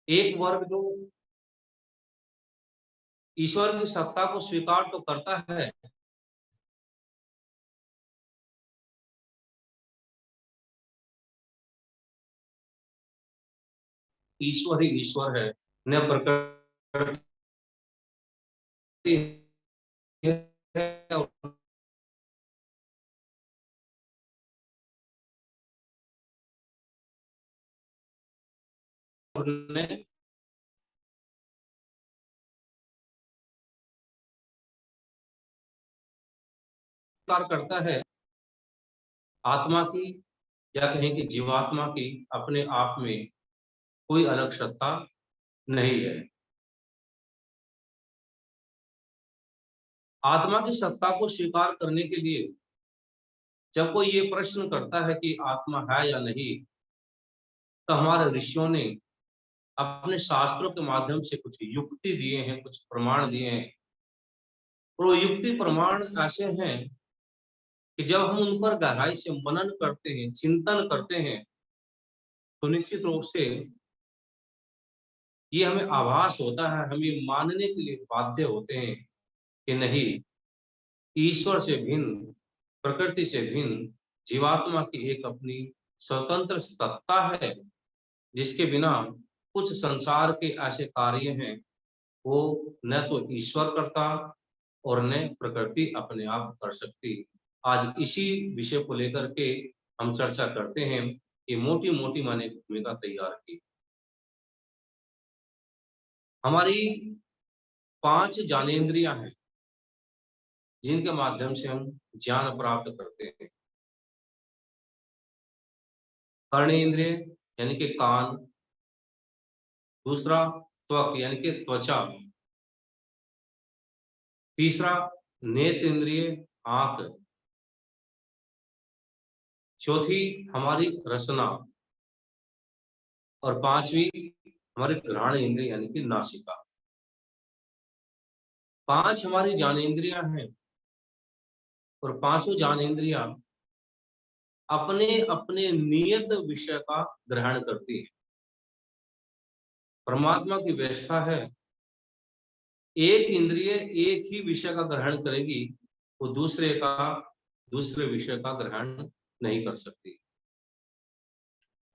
एक वर्ग जो ईश्वर की सत्ता को स्वीकार तो करता है, ईश्वर ही ईश्वर है, न प्रकृति है और न स्वीकार करता है आत्मा की, या कहें कि जीवात्मा की अपने आप में कोई अलग सत्ता नहीं है। आत्मा की सत्ता को स्वीकार करने के लिए जब कोई ये प्रश्न करता है कि आत्मा है या नहीं, तो हमारे ऋषियों ने अपने शास्त्रों के माध्यम से कुछ युक्ति दिए हैं, कुछ प्रमाण दिए हैं। और वो युक्ति प्रमाण ऐसे हैं कि जब हम उन पर गहराई से मनन करते हैं, चिंतन करते हैं, तो निश्चित रूप से ये हमें आभास होता है, हम ये मानने के लिए बाध्य होते हैं कि नहीं, ईश्वर से भिन्न, प्रकृति से भिन्न जीवात्मा की एक अपनी स्वतंत्र सत्ता है, जिसके बिना कुछ संसार के ऐसे कार्य हैं, वो न तो ईश्वर करता और न प्रकृति अपने आप कर सकती। आज इसी विषय को लेकर के हम चर्चा करते हैं। ये मोटी-मोटी मैंने भूमिका तैयार की। हमारी 5 ज्ञानेंद्रियाँ हैं, जिनके माध्यम से हम ज्ञान प्राप्त करते हैं। कर्णेंद्रिय यानी कि कान, दूसरा त्वक यानी कि त्वचा, तीसरा नेत्र आँख, चौथी हमारी रसना और 5वीं हमारी घ्राण इंद्रिय यानी कि नासिका। 5 हमारी ज्ञानेंद्रियाँ हैं और पाँचों ज्ञानेंद्रियाँ अपने-अपने नियत विषय का ग्रहण करती है। परमात्मा की व्यवस्था है, एक इंद्रिय एक ही विषय का ग्रहण करेगी, वो दूसरे विषय का ग्रहण नहीं कर सकती।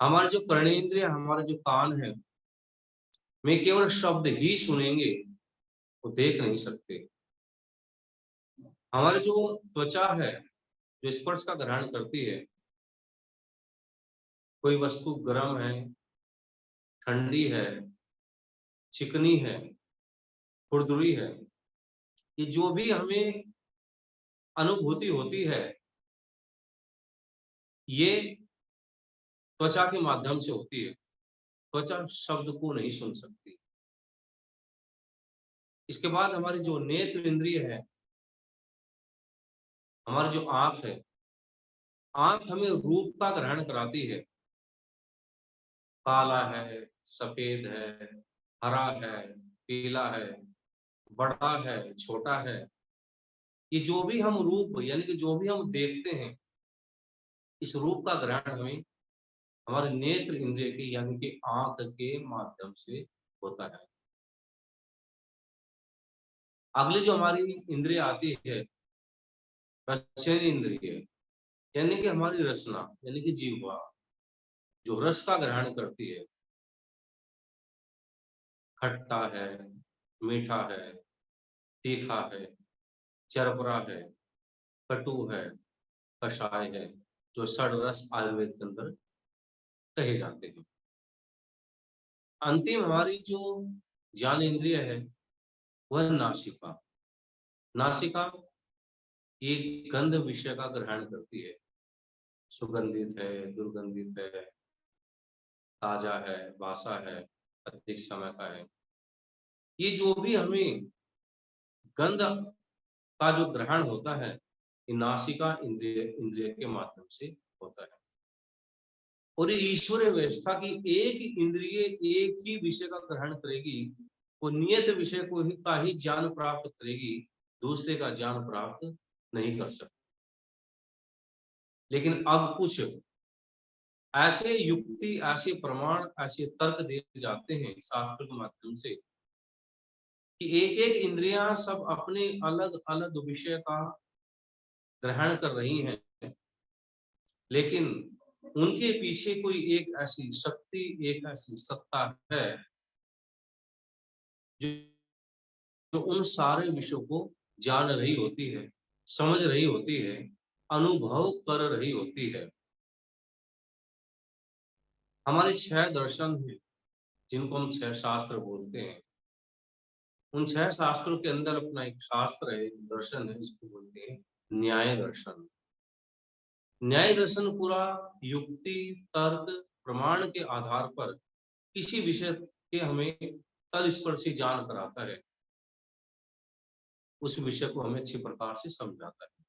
हमारे जो कर्णेंद्रिय, हमारे जो कान है, में केवल शब्द ही सुनेंगे, वो देख नहीं सकते। हमारी जो त्वचा है, जो स्पर्श का ग्रहण करती है, कोई वस्तु गर्म है, ठंडी है, चिकनी है, खुरदुरी है, ये जो भी हमें अनुभूति होती है, ये त्वचा के माध्यम से होती है। त्वचा शब्द को नहीं सुन सकती। इसके बाद हमारी जो नेत्र इंद्रिय है, हमारी जो आँख है, आँख हमें रूप का ग्रहण कराती है। काला है, सफेद है, हरा है, पीला है, बड़ा है, छोटा है। ये जो भी हम रूप यानी कि जो भी हम देखते हैं, इस रूप का ग्रहण हमें हमारे नेत्र इंद्रिय के यानी कि आँख के माध्यम से होता है। अगली जो हमारी इंद्रिय आती है, रसना इंद्रिय, यानी कि हमारी रसना यानी कि जीवा, जो रस का ग्रहण करती है। खट्टा है, मीठा है, तीखा है, चरपरा है, कटु है, कषाय है, जो षड्रस आयुर्वेद के अंदर कहे जाते हैं। अंतिम हमारी जो ज्ञान इंद्रिय है, वह नासिका। नासिका ये गंध विषय का ग्रहण करती है। सुगंधित है, दुर्गंधित है, ताजा है, बासा है, अधिक समय का है। ये जो भी हमें गंध का जो ग्रहण होता है, ये नासिका इंद्रिय इंद्रिय के माध्यम से होता है। और ये ईश्वरीय व्यवस्था की एक इंद्रिय एक ही विषय का ग्रहण करेगी, वो नियत विषय को ही का ही ज्ञान प्राप्त करेगी, दूसरे का ज्ञान प्राप्त नहीं कर सकती। लेकिन अब कुछ ऐसे युक्ति, ऐसे प्रमाण, ऐसे तर्क दिए जाते हैं शास्त्र के माध्यम से कि एक-एक इंद्रियां सब अपने अलग-अलग विषय का ग्रहण कर रही हैं, लेकिन उनके पीछे कोई एक ऐसी शक्ति, एक ऐसी सत्ता है जो जो उन सारे विषयों को जान रही होती है, समझ रही होती है, अनुभव कर रही होती है। हमारे 6 दर्शन हैं, जिनको हम 6 शास्त्र बोलते हैं। उन 6 शास्त्रों के अंदर अपना एक शास्त्र है, एक दर्शन है, जिसको बोलते हैं न्याय दर्शन। न्याय दर्शन पूरा युक्ति, तर्क, प्रमाण के आधार पर किसी विषय के हमें तलस्पर्शी जान कराता है, उस विषय को हमें अच्छी प्रकार से समझाता है।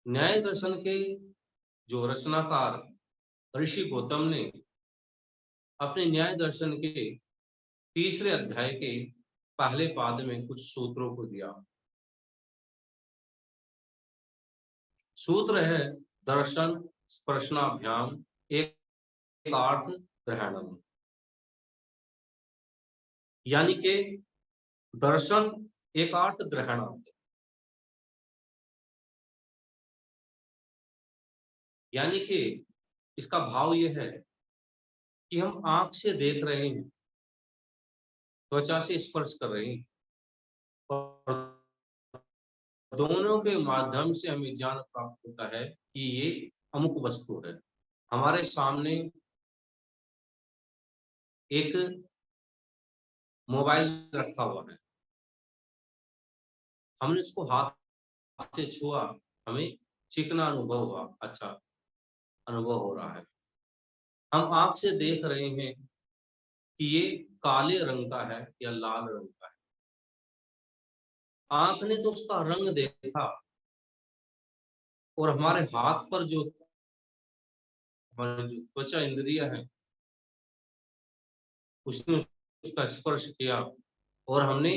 न्याय दर्शन के जो रचनाकार ऋषि गौतम ने अपने न्याय दर्शन के तीसरे अध्याय के पहले पाद में कुछ सूत्रों को दिया। सूत्र है दर्शन स्पर्शनाभ्याम एकार्थ ग्रहणम, यानी कि दर्शन एकार्थ ग्रहणार्थ, यानी कि इसका भाव यह है कि हम आंख से देख रहे हैं, त्वचा से स्पर्श कर रहे हैं, और दोनों के माध्यम से हमें ज्ञान प्राप्त होता है कि ये अमुक वस्तु है। हमारे सामने एक मोबाइल रखा हुआ है, हमने उसको हाथ से छुआ, हमें चिकना अनुभव हुआ, अच्छा अनुभव हो रहा है। हम आंख से देख रहे हैं कि ये काले रंग का है या लाल रंग का है। आंख ने तो उसका रंग देखा, और हमारे हाथ पर जो हमारी जो त्वचा इंद्रिय है, उसने उसका स्पर्श किया, और हमने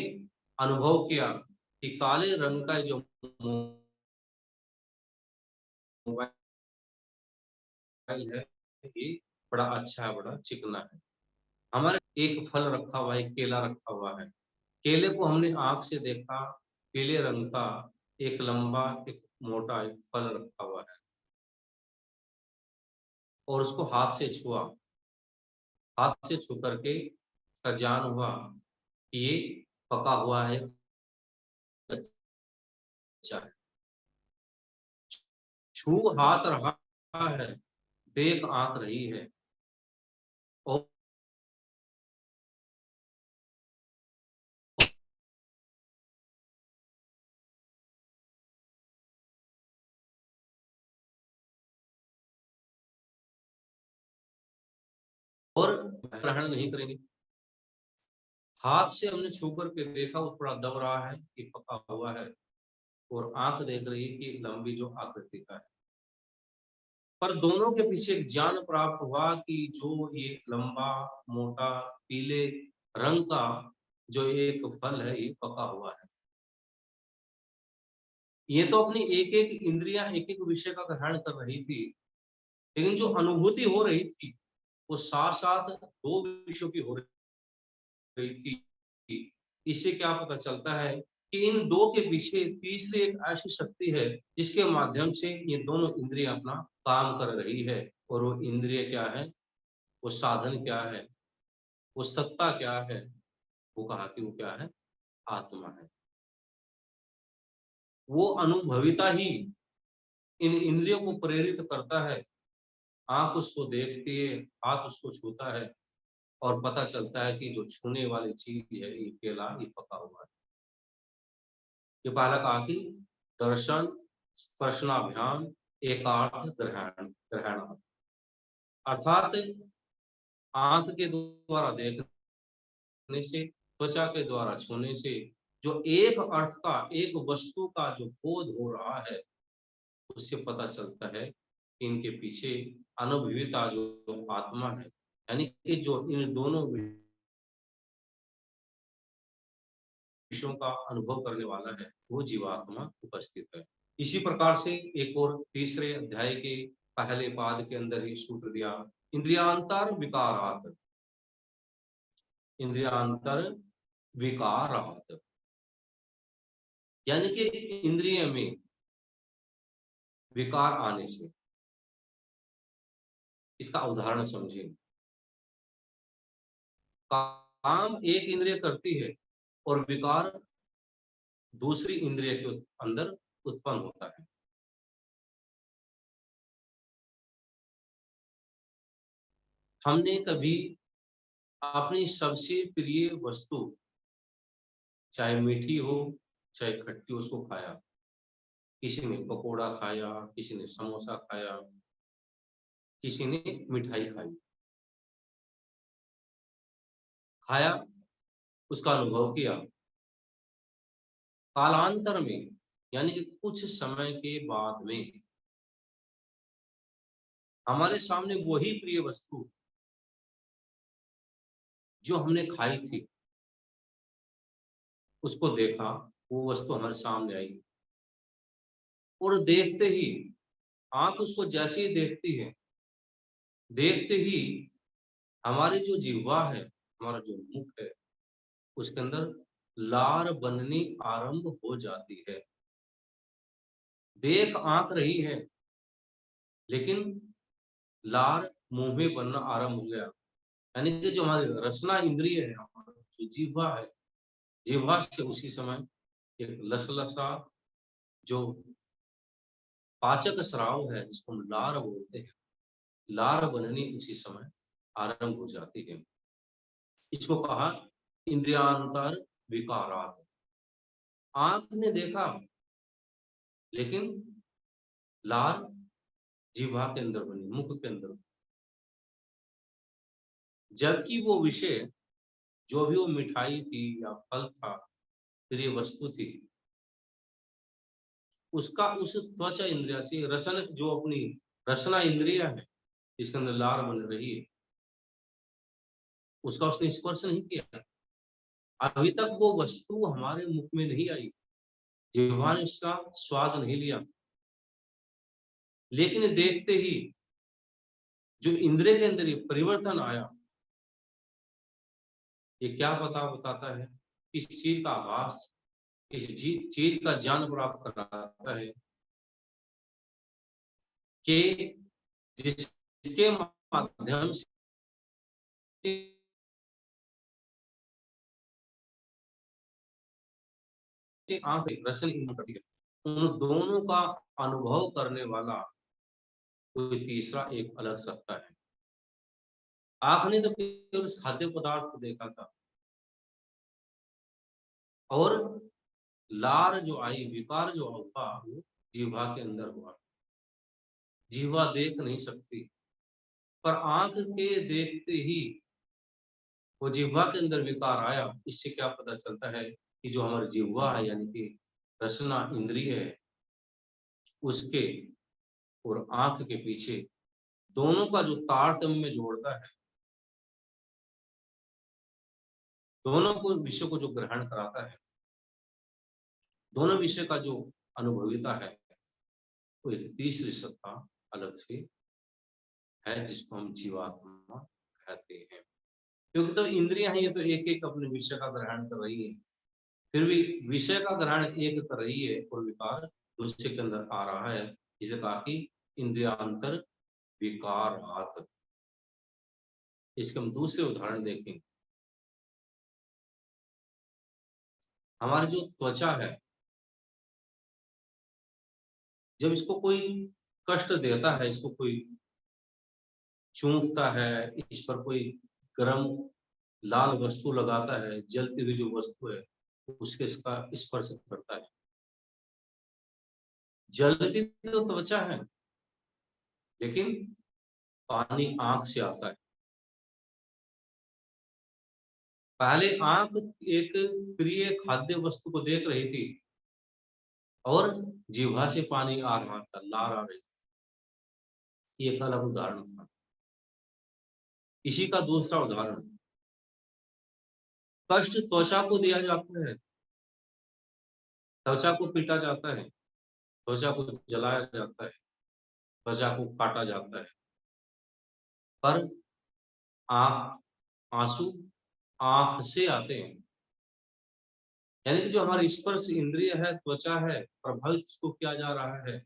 अनुभव किया कि काले रंग का जो मोबाइल है, ये बड़ा अच्छा है, बड़ा चिकना है। हमारे एक फल रखा हुआ है, एक केला रखा हुआ है। केले को हमने आँख से देखा, पीले रंग का एक लंबा, एक मोटा एक फल रखा हुआ है, और उसको हाथ से छुआ। हाथ से छू करके का ज्ञान हुआ कि ये पका हुआ है, कच्चा है। छू हाथ रहा है, देख आँख रही है, और ग्रहण नहीं करेंगे। हाथ से हमने छू करके देखा, वो थोड़ा दब रहा है कि पका हुआ है, और आँख देख रही है कि लंबी जो आकृति का है। पर दोनों के पीछे एक ज्ञान प्राप्त हुआ कि जो ये लंबा, मोटा, पीले रंग का जो एक फल है, ये पका हुआ है। ये तो अपनी एक-एक इंद्रियाँ एक-एक विषय का ग्रहण कर रही थी, लेकिन जो अनुभूति हो रही थी, वो साथ-साथ 2 विषयों की हो रही थी। इससे क्या पता चलता है कि इन 2 के पीछे तीसरी एक ऐसी शक्ति है, जिसके माध्यम से ये दोनों इंद्रियाँ अपना काम कर रही है, और वो इंद्रिय क्या है? वो साधन क्या है? वो सत्ता क्या है? वो कहा कि वो क्या है? आत्मा है। वो अनुभविता ही इन इंद्रियों को प्रेरित करता है। आँख उसको देखती है, हाथ उसको छूता है, और पता चलता है कि जो छूने वाली चीज़ है, ये केला, ये पका हुआ है। ये पहला कहा कि दर्शन, स्पर्शनाभ्याम, एकार्थ ग्रहण ग्रहणार्थ, अर्थात आँख के द्वारा देखने से, त्वचा के द्वारा छूने से जो एक अर्थ का, एक वस्तु का जो बोध हो रहा है, उससे पता चलता है कि इनके पीछे अनुभविता जो आत्मा है, यानी कि जो इन दोनों विषयों का अनुभव करने वाला है, वो जीवात्मा उपस्थित है। इसी प्रकार से एक और तीसरे अध्याय के पहले पाद के अंदर ही सूत्र दिया, इंद्रियांतर विकारात, इंद्रियांतर विकारात, यानी कि इंद्रिय में विकार आने से। इसका उदाहरण समझिए। काम एक इंद्रिय करती है और विकार दूसरी इंद्रिय के अंदर उत्पन्न होता है। हमने कभी अपनी सबसे प्रिय वस्तु, चाहे मीठी हो चाहे खट्टी हो, उसको खाया। किसी ने पकोड़ा खाया, किसी ने समोसा खाया, किसी ने मिठाई खाई, खाया, उसका अनुभव किया। कालांतर में, यानी कि कुछ समय के बाद में, हमारे सामने वही प्रिय वस्तु जो हमने खाई थी, उसको देखा, वो वस्तु हमारे सामने आई, और देखते ही आंख उसको जैसे ही देखती है, देखते ही हमारी जो जिह्वा है, हमारा जो मुख है, उसके अंदर लार बननी आरंभ हो जाती है। देख आंख रही है, लेकिन लार मुंह में बनना आरंभ हो गया। यानी कि जो हमारी रसना इंद्रिय है, हमारा जो जिह्वा है, जिह्वा से उसी समय एक लसलसा जो पाचक स्राव है, जिसको हम लार बोलते हैं, लार बननी उसी समय आरंभ हो जाती है। इसको कहा इंद्रियांतर विकारात। आंख ने देखा, लेकिन लार जिह्वा के अंदर बनी, मुख के अंदर, जबकि वो विषय, जो भी वो मिठाई थी या फल था, फिर ये वस्तु थी, उसका उस त्वचा इंद्रिया से रसन, जो अपनी रसना इंद्रिया है, इसके अंदर लार बन रही है, उसका उसने स्पर्श नहीं किया। अभी तक वो वस्तु हमारे मुख में नहीं आई, जिह्वा ने उसका स्वाद नहीं लिया, लेकिन देखते ही जो इंद्रिय के अंदर ये परिवर्तन आया, ये क्या बताता है? इस चीज का आभास, इस चीज का ज्ञान प्राप्त कराता है कि जिसके माध्यम से आंख रसन करती है, उन दोनों का अनुभव करने वाला कोई तीसरा एक अलग सत्ता है। आंख ने तो केवल उस खाद्य पदार्थ को देखा था, और लार जो आई, विकार जो हुआ, वो जीवा के अंदर हुआ। जीवा देख नहीं सकती, पर आंख के देखते ही वो जिह्वा के अंदर विकार आया। इससे क्या पता चलता है कि जो हमारी जिह्वा है, यानी कि रसना इंद्रिय है, उसके और आंख के पीछे दोनों का जो तारतम्य जोड़ता है, दोनों को विषय को जो ग्रहण कराता है, दोनों विषय का जो अनुभविता है, वो एक तीसरी सत्ता अलग से है, जिसको हम जीवात्मा कहते हैं। क्योंकि तो इंद्रियां हैं, ये तो एक एक अपने विषय का ग्रहण कर रही है, फिर भी विषय का ग्रहण एक कर रही है और विकार दूसरे के अंदर आ रहा है। इसे कहा कि इंद्रियांतर विकारात। इसके हम दूसरे उदाहरण देखें। हमारी जो त्वचा है, जब इसको कोई कष्ट देता है, इसको कोई चूंकता है, इस पर कोई गर्म लाल वस्तु लगाता है, जलती हुई जो वस्तु है, उसके इसका स्पर्श करता है, जलती तो त्वचा है, लेकिन पानी आंख से आता है। पहले आंख एक प्रिय खाद्य वस्तु को देख रही थी, और जिह्वा से पानी आ रहा था, लार आ रही। ये एक अलग उदाहरण था। इसी का दूसरा उदाहरण, कष्ट त्वचा को दिया जाता है, त्वचा को पीटा जाता है, त्वचा को जलाया जाता है, त्वचा को काटा जाता है, पर आंख आंसू आंख से आते हैं। यानी कि जो हमारी स्पर्श इंद्रिय है, त्वचा है, प्रभावित उसको किया जा रहा है,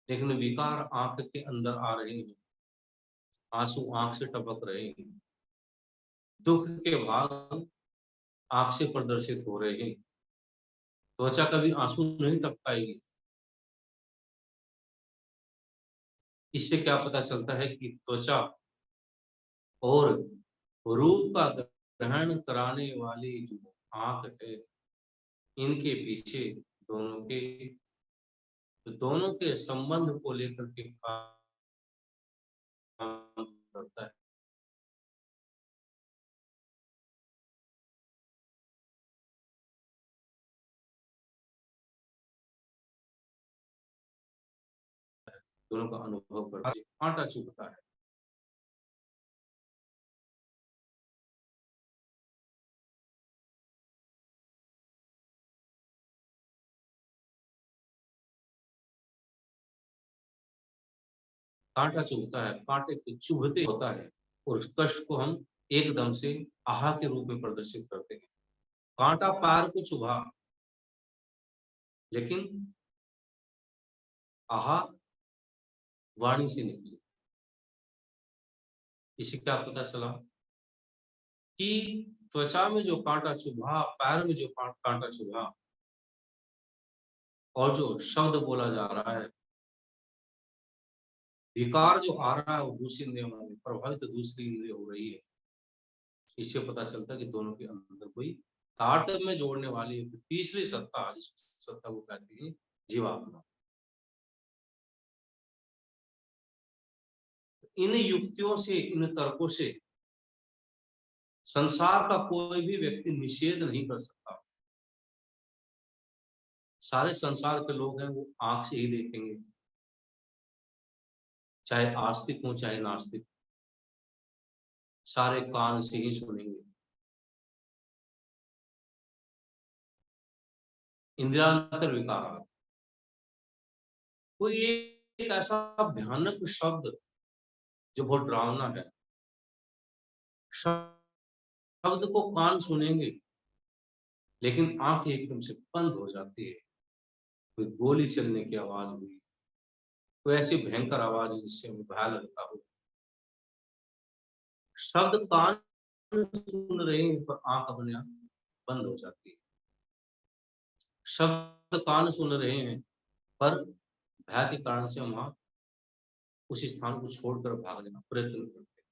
लेकिन विकार आंख के अंदर आ रहे हैं, आंसू आंख से टपक रहे हैं, दुख के भाव आंख से प्रदर्शित हो रहे हैं। त्वचा कभी आंसू नहीं टपकाएगी। इससे क्या पता चलता है कि त्वचा और रूप का ग्रहण कराने वाली जो आंख है, इनके पीछे दोनों के संबंध को लेकर के काम करता है। दोनों का अनुभव करता है, कांटा चुभता है। कांटा चुभता है, कांटे के चुभते होता है, और उस कष्ट को हम एकदम से आहा के रूप में प्रदर्शित करते हैं। कांटा पैर को चुभा, लेकिन आहा वाणी से निकली। इसे क्या पता चला कि त्वचा में जो कांटा चुभा, पैर में जो कांटा चुभा, और जो शब्द बोला जा रहा है, विकार जो आ रहा है, वो दूसरी इंद्रियों में प्रभावित, तो दूसरी इंद्रिय हो रही है। इससे पता चलता है कि दोनों के अंदर कोई तारतम्य जोड़ने वाली एक तीसरी सत्ता, जिस सत्ता को कहते हैं जीवात्मा। इन युक्तियों से, इन तर्कों से संसार का कोई भी व्यक्ति निषेध नहीं कर सकता। सारे संसार के लोग हैं वो आंख से ही देखेंगे, चाहे आस्तिक हो चाहे नास्तिक, सारे कान से ही सुनेंगे। इंद्रियांतर विकार, कोई एक ऐसा भयानक शब्द जो बहुत डरावना है, शब्द को कान सुनेंगे, लेकिन आंखें एकदम से बंद हो जाती है। कोई गोली चलने की आवाज हुई, कोई ऐसी भयंकर आवाज है जिससे हमें भय लगता हो। शब्द कान सुन रहे हैं, पर आंख अपने आप बंद हो जाती है। शब्द कान सुन रहे हैं, पर भय के कारण से हम वहां उस स्थान को छोड़कर भागने का प्रयत्न करते हैं।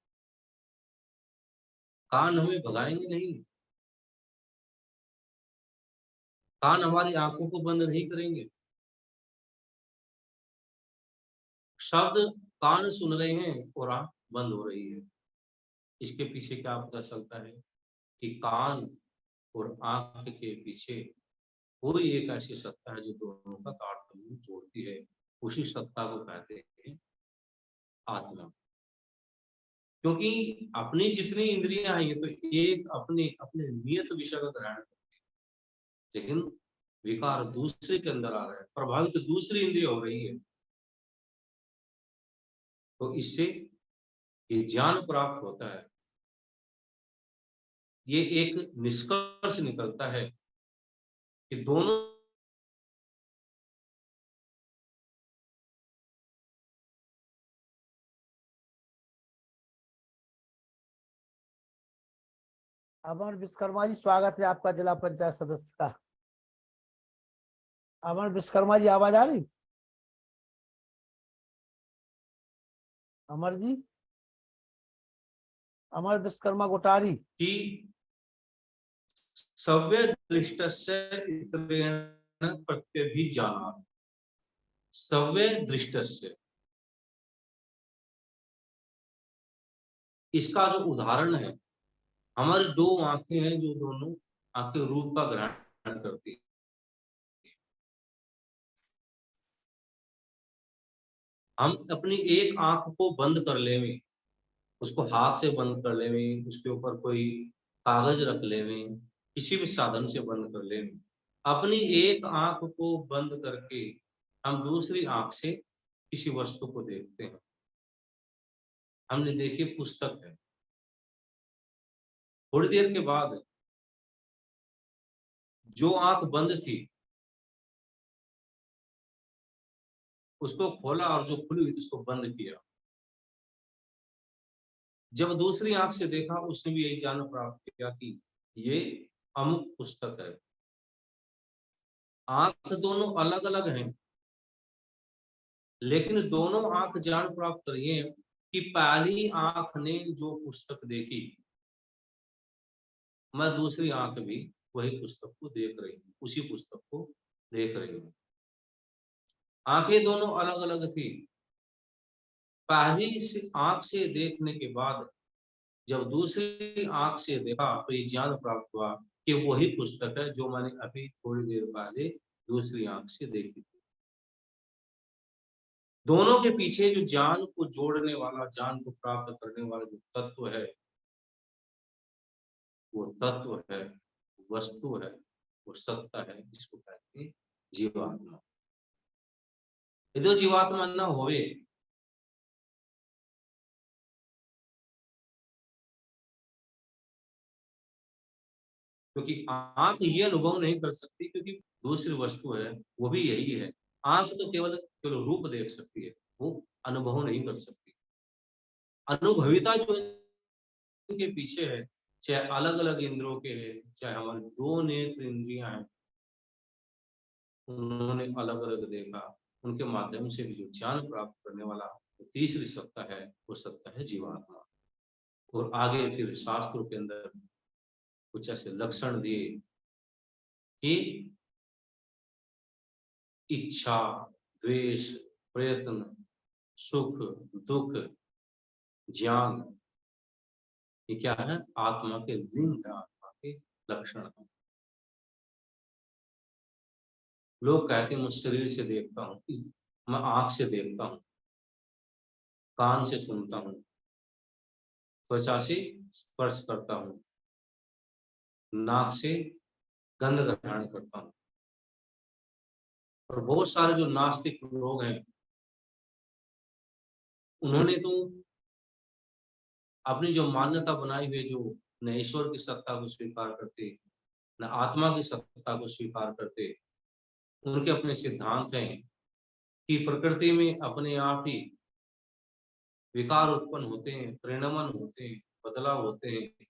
कान हमें भगाएंगे नहीं, कान हमारी आंखों को बंद नहीं करेंगे। शब्द कान सुन रहे हैं और आंख बंद हो रही है। इसके पीछे क्या पता चलता है कि कान और आंख के पीछे कोई एक ऐसी सत्ता है जो दोनों का तारतम्य जोड़ती है। उसी सत्ता को कहते हैं आत्मा। क्योंकि अपनी जितनी इंद्रियां हैं, ये तो एक अपने अपने नियत विषय का ग्रहण करती है, लेकिन विकार दूसरे के अंदर आ रहा है, प्रभावित दूसरी इंद्रिय हो रही है। तो इससे ये ज्ञान प्राप्त होता है। ये एक निष्कर्ष निकलता है कि दोनों अमर विश्वकर्मा जी, स्वागत है आपका जिला पंचायत सदस्य का। अमर विश्वकर्मा जी, आवाज आ रही? अमर जी, अमर विश्वकर्मा गोटारी की सव्य दृष्टस्य इतरेण प्रत्यभिज्ञानात्। सव्य दृष्टस्य, इसका जो उदाहरण है, हमारी दो आंखें हैं जो दोनों आंखें रूप का ग्रहण करती है। हम अपनी एक आंख को बंद कर लेवे, उसको हाथ से बंद कर लेवे, उसके ऊपर कोई कागज रख लेवे, किसी भी साधन से बंद कर लेवे। अपनी एक आंख को बंद करके हम दूसरी आंख से किसी वस्तु को देखते हैं। हमने देखी पुस्तक है, थोड़ी देर के बाद जो आंख बंद थी उसको खोला और जो खुली हुई थी उसको बंद किया। जब दूसरी आंख से देखा उसने भी यही ज्ञान प्राप्त किया कि ये अमुक पुस्तक है। आंख दोनों अलग अलग हैं, लेकिन दोनों आंख जान प्राप्त करिए कि पहली आंख ने जो पुस्तक देखी, मैं दूसरी आंख भी वही पुस्तक को देख रही हूँ, उसी पुस्तक को देख रही हूँ। आंखें दोनों अलग अलग थी। पहली आंख से देखने के बाद जब दूसरी आंख से देखा तो ये ज्ञान प्राप्त हुआ कि वही पुस्तक है जो मैंने अभी थोड़ी देर पहले दूसरी आंख से देखी थी। दोनों के पीछे जो ज्ञान को जोड़ने वाला, ज्ञान को प्राप्त करने वाला जो तत्व है, वो तत्व है, वस्तु है, वो सत्ता है, जिसको कहते हैं जीवात्मा। यदि जीवात्मा न होवे क्योंकि आंख ये अनुभव नहीं कर सकती, क्योंकि दूसरी वस्तु है वो भी यही है। आंख तो केवल केवल रूप देख सकती है, वो अनुभव नहीं कर सकती। अनुभविता जो इनके पीछे है, चाहे अलग अलग इंद्रियों के है, चाहे हमारे दो नेत्र इंद्रियां हैं, उन्होंने अलग अलग देखा, उनके माध्यम से भी जो ज्ञान प्राप्त करने वाला जो तीसरी सत्ता है, वो सत्ता है जीवात्मा। और आगे फिर शास्त्रों के अंदर कुछ ऐसे लक्षण दिए कि इच्छा, द्वेष, प्रयत्न, सुख, दुख, ज्ञान, ये क्या है? आत्मा के लिंग है, आत्मा के लक्षण है। लोग कहते हैं मैं शरीर से देखता हूँ, मैं आंख से देखता हूँ, कान से सुनता हूँ, त्वचा से स्पर्श करता हूँ, नाक से गंध ग्रहण करता हूँ। और बहुत सारे जो नास्तिक लोग हैं, उन्होंने तो अपनी जो मान्यता बनाई हुई, जो न ईश्वर की सत्ता को स्वीकार करते, न आत्मा की सत्ता को स्वीकार करते, उनके अपने सिद्धांत हैं कि प्रकृति में अपने आप ही विकार उत्पन्न होते हैं, परिणमन होते हैं, बदलाव होते हैं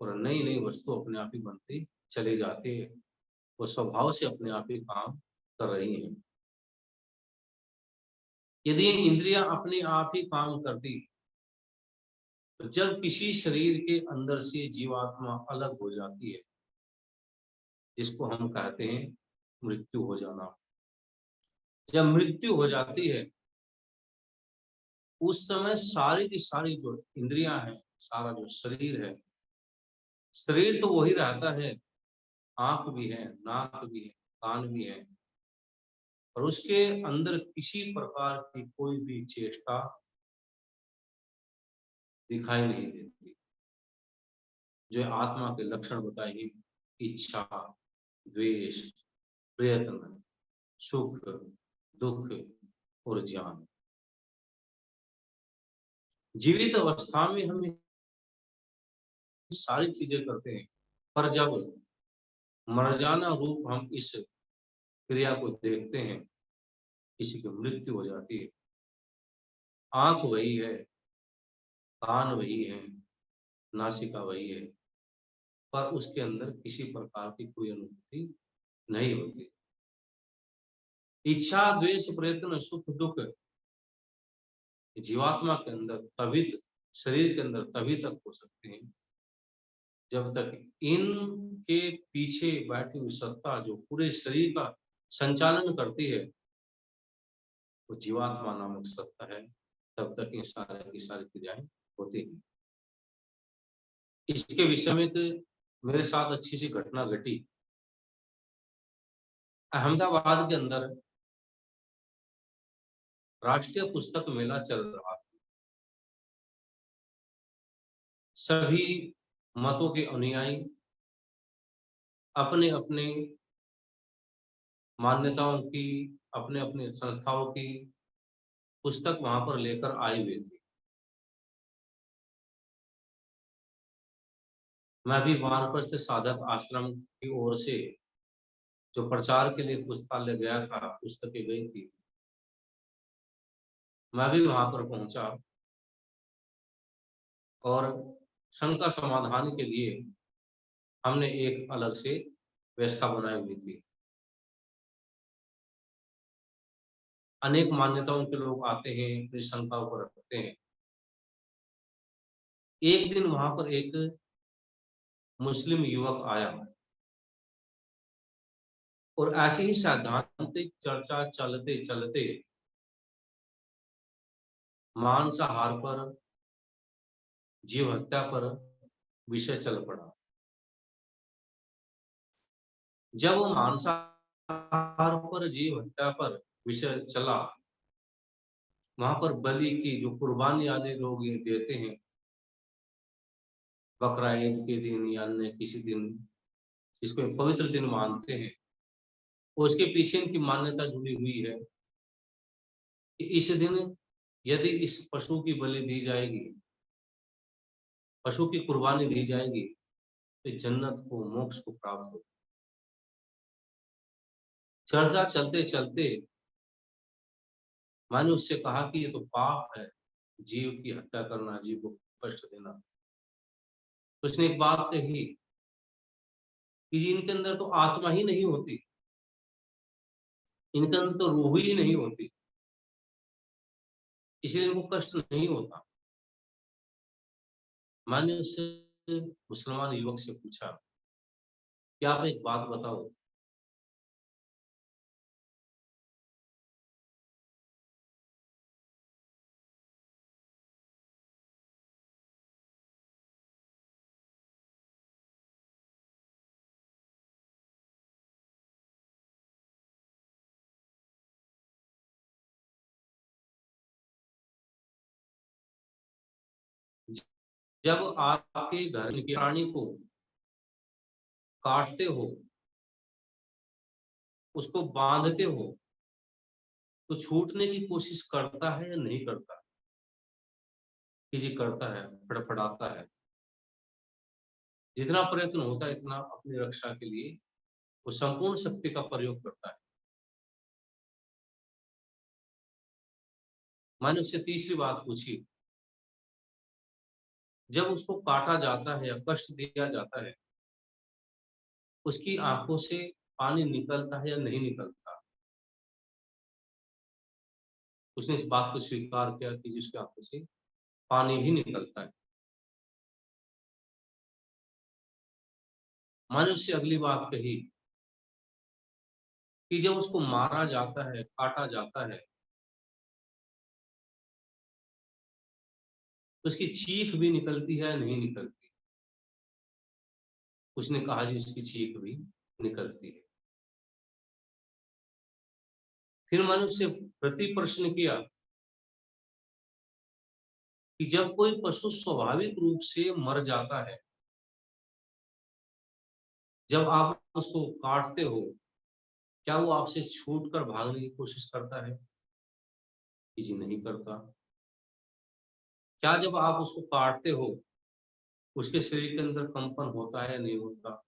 और नई नई वस्तु अपने आप ही बनती चली जाती है। वो स्वभाव से अपने आप ही काम कर रही हैं। यदि ये इंद्रियां अपने आप ही काम करती, तो जब किसी शरीर के अंदर से जीवात्मा अलग हो जाती है, जिसको हम कहते हैं मृत्यु हो जाना, जब मृत्यु हो जाती है उस समय सारी की सारी जो इंद्रियां हैं, सारा जो शरीर है, शरीर तो वही रहता है, आंख भी है, नाक भी है, कान भी है, और उसके अंदर किसी प्रकार की कोई भी चेष्टा दिखाई नहीं देती। जो आत्मा के लक्षण बताए, इच्छा, द्वेष, प्रयत्न, सुख, दुख और ज्ञान। जीवित अवस्था में हम सारी चीजें करते हैं, पर जब मर जाना रूप हम इस क्रिया को देखते हैं, किसी की मृत्यु हो जाती है, आंख वही है, कान वही है, नासिका वही है, पर उसके अंदर किसी प्रकार की कोई अनुभूति नहीं होती। इच्छा, द्वेष, प्रयत्न, सुख, दुख जीवात्मा के अंदर तभी, शरीर के अंदर तभी तक हो सकते हैं जब तक इनके पीछे बैठी हुई सत्ता जो पूरे शरीर का संचालन करती है, वो जीवात्मा नामक सत्ता है, तब तक ये सारे की सारी क्रियाएं होती हैं। इसके विषय में तो मेरे साथ अच्छी सी घटना घटी। अहमदाबाद के अंदर राष्ट्रीय पुस्तक मेला चल रहा था। सभी मतों के अनुयायी अपने अपने मान्यताओं की, अपने अपने संस्थाओं की पुस्तक वहां पर लेकर आए हुए थे। मैं भी वानप्रस्थ साधक आश्रम की ओर से जो प्रचार के लिए पुस्तकालय गया था, पुस्तकें गई थी, मैं भी वहां पर पहुंचा और शंका समाधान के लिए हमने एक अलग से व्यवस्था बनाई हुई थी। अनेक मान्यताओं के लोग आते हैं, अपनी शंकाओं को रखते हैं। एक दिन वहां पर एक मुस्लिम युवक आया और ऐसे ही सैद्धांतिक चर्चा चलते चलते मांसाहार पर, जीव हत्या पर विषय चल पड़ा। जब वो मांसाहार पर, जीव हत्या पर विषय चला, वहां पर बलि की जो कुर्बानी आदि लोग ये देते हैं, बकरा ईद के दिन या अन्य किसी दिन जिसको पवित्र दिन मानते हैं, उसके पीछे इनकी मान्यता जुड़ी हुई है कि इस दिन यदि इस पशु की बलि दी जाएगी, पशु की कुर्बानी दी जाएगी, तो जन्नत को, मोक्ष को प्राप्त हो। चर्चा चलते चलते मैंने उससे कहा कि ये तो पाप है, जीव की हत्या करना, जीव को कष्ट देना। तो उसने एक बात कही कि जी इनके अंदर तो आत्मा ही नहीं होती, इनके अंदर तो रूह ही नहीं होती, इसलिए इनको कष्ट नहीं होता। मैंने उससे, मुसलमान युवक से पूछा कि आप एक बात बताओ, जब आपके घर के प्राणी को काटते हो, उसको बांधते हो, तो छूटने की कोशिश करता है या नहीं करता? कि जी करता है, फड़फड़ाता है। जितना प्रयत्न होता है इतना अपनी रक्षा के लिए वो संपूर्ण शक्ति का प्रयोग करता है। मैंने उससे तीसरी बात पूछी, जब उसको काटा जाता है या कष्ट दिया जाता है, उसकी आंखों से पानी निकलता है या नहीं निकलता? उसने इस बात को स्वीकार किया कि जिसकी आंखों से पानी भी निकलता है। मैंने उससे अगली बात कही कि जब उसको मारा जाता है, काटा जाता है, तो उसकी चीख भी निकलती है या नहीं निकलती? उसने कहा जी उसकी चीख भी निकलती है। फिर मैंने उससे प्रति प्रश्न किया कि जब कोई पशु स्वाभाविक रूप से मर जाता है, जब आप उसको काटते हो, क्या वो आपसे छूटकर भागने की कोशिश करता है? कि जी नहीं करता। क्या जब आप उसको काटते हो, उसके शरीर के अंदर कंपन होता है या नहीं होता?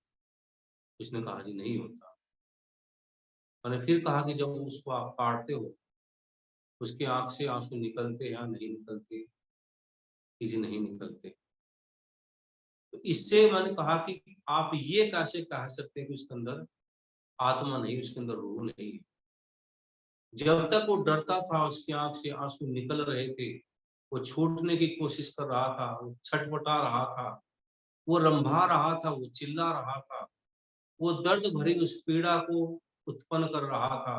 उसने कहा जी नहीं होता। मैंने फिर कहा कि जब उसको आप काटते हो, उसकी आंख से आंसू निकलते या नहीं निकलते? कि जी नहीं निकलते। तो इससे मैंने कहा कि आप ये कैसे कह सकते हैं कि उसके अंदर आत्मा नहीं, उसके अंदर रूह नहीं है? जब तक वो डरता था, उसकी आंख से आंसू निकल रहे थे, वो छूटने की कोशिश कर रहा था, वो छटपटा रहा था, वो रंभा रहा था, वो चिल्ला रहा था, वो दर्द भरी उस पीड़ा को उत्पन्न कर रहा था,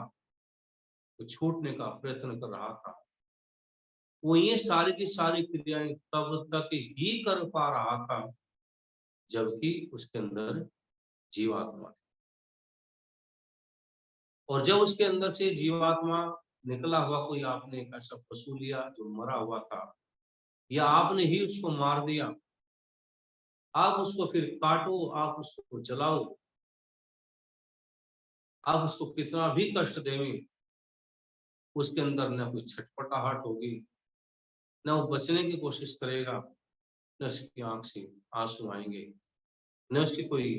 वो छूटने का प्रयत्न कर रहा था। वो ये सारी की सारी क्रियाएं तब तक ही कर पा रहा था जबकि उसके अंदर जीवात्मा थी। और जब उसके अंदर से जीवात्मा निकला हुआ कोई आपने एक ऐसा पशु लिया जो मरा हुआ था, या आपने ही उसको मार दिया, आप उसको फिर काटो, आप उसको जलाओ, आप उसको कितना भी कष्ट देवें, उसके अंदर न कोई छटपटाहट होगी, न वो बचने की कोशिश करेगा, न उसकी आंख से आंसू आएंगे, न उसकी कोई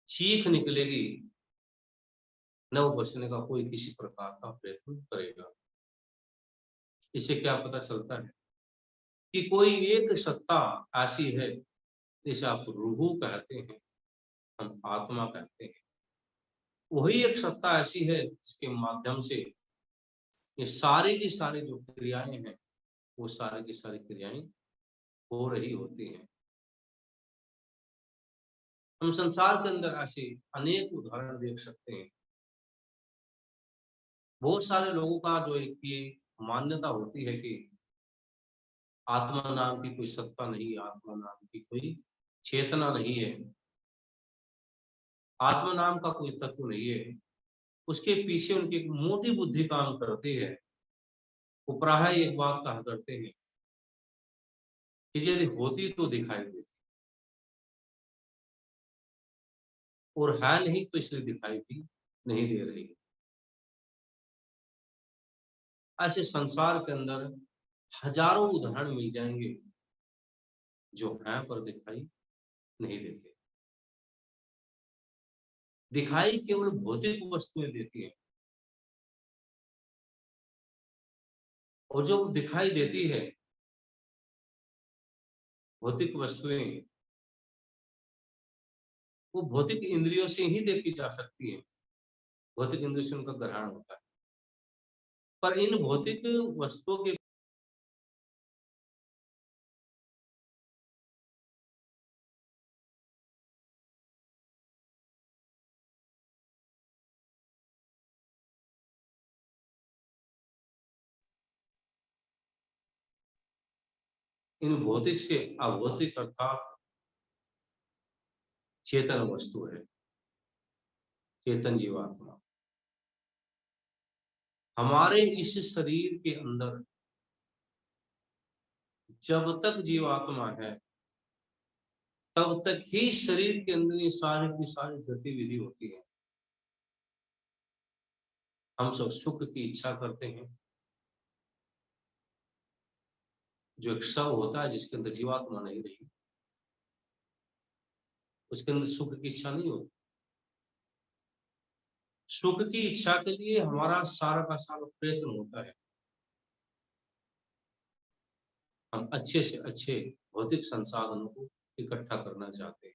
चीख निकलेगी, न वो बचने का कोई किसी प्रकार का प्रयत्न करेगा। इससे क्या पता चलता है कि कोई एक सत्ता ऐसी है, जिसे आप रूह कहते हैं, हम आत्मा कहते हैं। वही एक सत्ता ऐसी है जिसके माध्यम से ये सारी की सारी जो क्रियाएं हैं, वो सारी की सारी क्रियाएं हो रही होती हैं। हम संसार के अंदर ऐसे अनेक उदाहरण देख सकते हैं। बहुत सारे लोगों का जो एक ये मान्यता होती है कि आत्मा नाम की कोई सत्ता नहीं, आत्मा नाम की कोई चेतना नहीं है, आत्मा नाम का कोई तत्व नहीं है। उसके पीछे उनकी एक मोटी बुद्धि काम करती है। वो प्राय एक बात कहा करते हैं कि यदि होती तो दिखाई देती, और है नहीं तो इसलिए दिखाई भी नहीं दे रही। ऐसे संसार के अंदर हजारों उदाहरण मिल जाएंगे जो हैं पर दिखाई नहीं देते। दिखाई केवल भौतिक वस्तुएं देती हैं, और जो दिखाई देती है भौतिक वस्तुएं, वो भौतिक इंद्रियों से ही देखी जा सकती है। भौतिक इंद्रियों से उनका ग्रहण होता है। पर इन भौतिक वस्तुओं के इन भौतिक से अभौतिक अर्थात चेतन वस्तु है, चेतन जीवात्मा। हमारे इस शरीर के अंदर जब तक जीवात्मा है, तब तक ही शरीर के अंदर ये सारी की सारी गतिविधि होती है। हम सब सुख की इच्छा करते हैं। जो एक शव होता है जिसके अंदर जीवात्मा नहीं रही, उसके अंदर सुख की इच्छा नहीं होती। सुख की इच्छा के लिए हमारा सारा का सारा प्रयत्न होता है। हम अच्छे से अच्छे भौतिक संसाधनों को इकट्ठा करना चाहते हैं,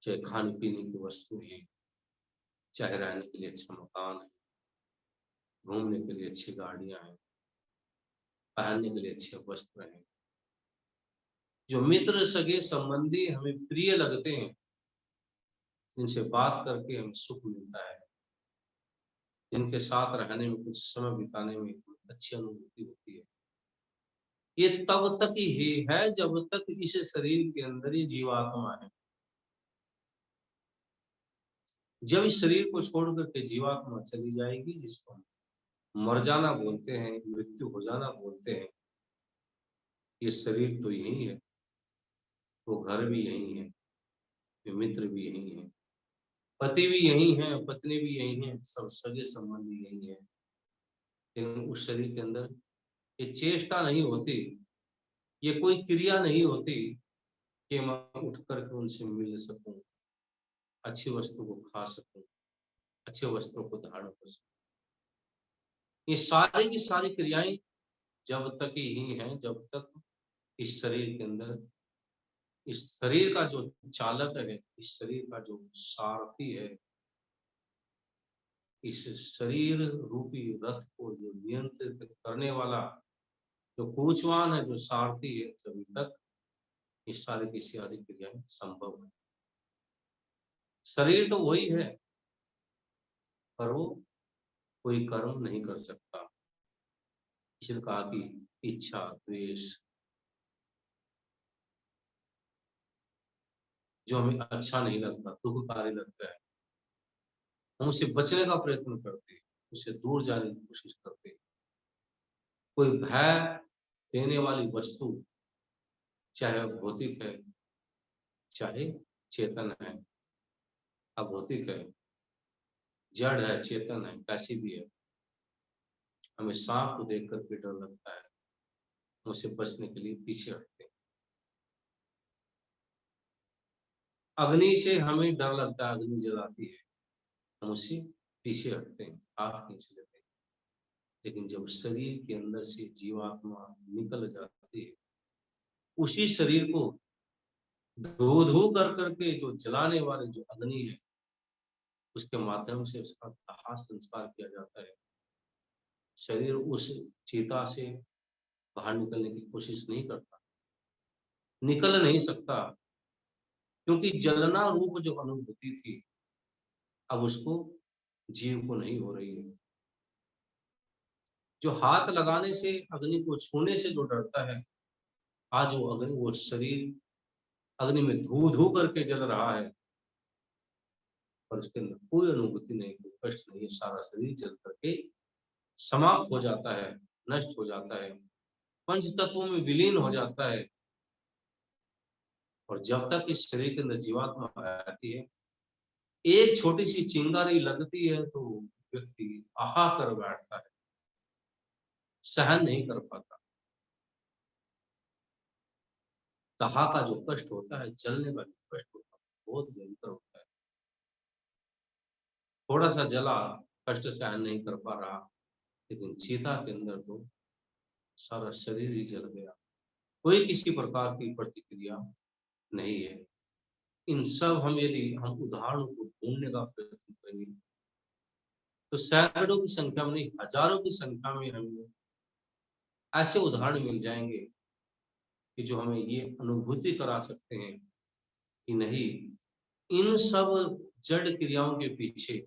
चाहे खाने पीने की वस्तु है, चाहे रहने के लिए अच्छा मकान है, घूमने के लिए अच्छी गाड़ियां हैं, पहनने के लिए अच्छे वस्त्र हैं। जो मित्र सगे संबंधी हमें प्रिय लगते हैं, जिनसे बात करके हमें सुख मिलता है, जिनके साथ रहने में, कुछ समय बिताने में अच्छी अनुभूति होती है, ये तब तक ही है जब तक इस शरीर के अंदर ये जीवात्मा है। जब इस शरीर को छोड़ करके जीवात्मा चली जाएगी, जिसको हम मर जाना बोलते हैं, मृत्यु हो जाना बोलते हैं, ये शरीर तो यही है, वो घर भी यही है, ये मित्र भी यही है, पति भी यही है, पत्नी भी यही है, सब सगे संबंधी यही है। लेकिन उस शरीर के अंदर ये चेष्टा नहीं होती, ये कोई क्रिया नहीं होती कि मैं उठ करके उनसे मिल सकूं, अच्छी वस्तु को खा सकूं, अच्छे वस्त्रों को धारण कर सकूं। ये सारी की सारी क्रियाएं जब तक ही हैं, जब तक इस शरीर के अंदर, इस शरीर का जो चालक है, इस शरीर का जो सारथी है, इस शरीर रूपी रथ को जो नियंत्रित करने वाला जो कोचवान है, जो सारथी है, तभी तक इस सारी की सारी क्रियाएं संभव है। शरीर तो वही है, पर वो कोई कर्म नहीं कर सकता। इसलिए कहा कि इच्छा, द्वेष, जो हमें अच्छा नहीं लगता, दुखकारी लगता है, हम उससे बचने का प्रयत्न करते हैं, उससे दूर जाने की कोशिश करते हैं। कोई भय देने वाली वस्तु, चाहे भौतिक है, चाहे चेतन है, अभौतिक है, जड़ है, चेतन है, कैसी भी है, हमें सांप को देख करके डर लगता है, उसे बचने के लिए पीछे हटते हैं। अग्नि से हमें डर लगता है, अग्नि जलाती है, हम उससे पीछे हटते हैं, हाथ खींच लेते हैं। लेकिन जब शरीर के अंदर से जीवात्मा निकल जाती है, उसी शरीर को धू धू कर करके जो जलाने वाले जो अग्नि है, उसके माध्यम से उसका दाह संस्कार किया जाता है। शरीर उस चिता से बाहर निकलने की कोशिश नहीं करता, निकल नहीं सकता, क्योंकि जलना रूप जो अनुभूति थी, अब उसको जीव को नहीं हो रही है। जो हाथ लगाने से, अग्नि को छूने से जो डरता है, आज वो अग्नि, वो शरीर अग्नि में धू धू करके जल रहा है, और उसके अंदर कोई अनुभूति नहीं, कोई कष्ट नहीं है, सारा शरीर जल करके समाप्त हो जाता है, नष्ट हो जाता है, पंच तत्वों में विलीन हो जाता है। और जब तक इस शरीर के अंदर जीवात्मा रहती है, एक छोटी सी चिंगारी लगती है तो व्यक्ति आहा कर बैठता है, सहन नहीं कर पाता। दाह का जो कष्ट होता है, जलने का जो कष्ट होता है, बहुत भयंकर होता है। थोड़ा सा जला, कष्ट सहन नहीं कर पा रहा, लेकिन चीता के अंदर तो सारा शरीर ही जल गया, कोई किसी प्रकार की प्रतिक्रिया नहीं है। इन सब हम यदि हम उदाहरणों को ढूंढने का प्रयत्न करेंगे, तो सैकड़ों की संख्या में नहीं, हजारों की संख्या में हमें ऐसे उदाहरण मिल जाएंगे कि जो हमें ये अनुभूति करा सकते हैं कि नहीं, इन सब जड़ क्रियाओं के पीछे,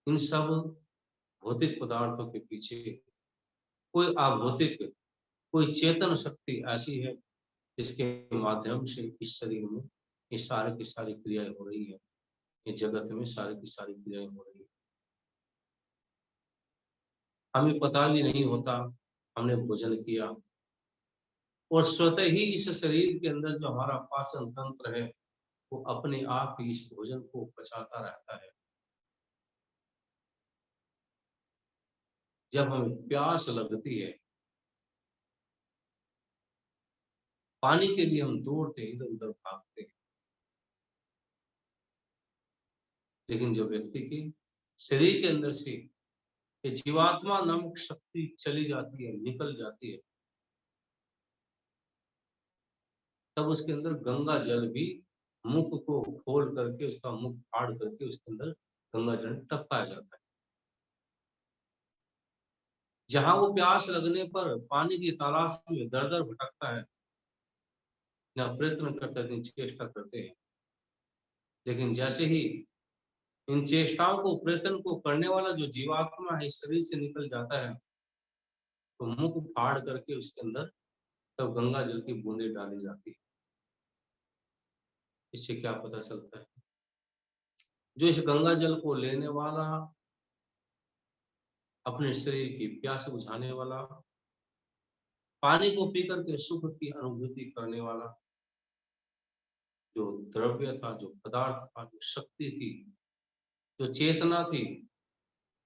इन सब भौतिक पदार्थों के पीछे कोई अभौतिक, कोई चेतन शक्ति ऐसी है, जिसके माध्यम से इस शरीर में ये सारी की सारी क्रियाएं हो रही है, ये जगत में सारी की सारी क्रियाएं हो रही है। हमें पता भी नहीं होता, हमने भोजन किया और स्वतः ही इस शरीर के अंदर जो हमारा पाचन तंत्र है, वो अपने आप ही इस भोजन को पचाता रहता है। जब हमें प्यास लगती है, पानी के लिए हम दौड़ते इधर उधर भागते हैं, लेकिन जब व्यक्ति के शरीर के अंदर से ये जीवात्मा नामक शक्ति चली जाती है, निकल जाती है, तब उसके अंदर गंगा जल भी मुख को खोल करके, उसका मुख फाड़ करके उसके अंदर गंगा जल टपकाया जाता है। जहां वो प्यास लगने पर पानी की तलाश में दर दर भटकता है, न प्रयत्न करते हैं, न चेष्टा करते हैं, लेकिन जैसे ही इन चेष्टाओं को, प्रयत्न को करने वाला जो जीवात्मा है इस शरीर से निकल जाता है, तो मुख फाड़ करके उसके अंदर तब गंगा जल की बूंदें डाली जाती है। इससे क्या पता चलता है, जो इस गंगा जल को लेने वाला, अपने शरीर की प्यास बुझाने वाला, पानी को पी करके सुख की अनुभूति करने वाला, जो द्रव्य था, जो पदार्थ था, जो शक्ति थी, जो चेतना थी,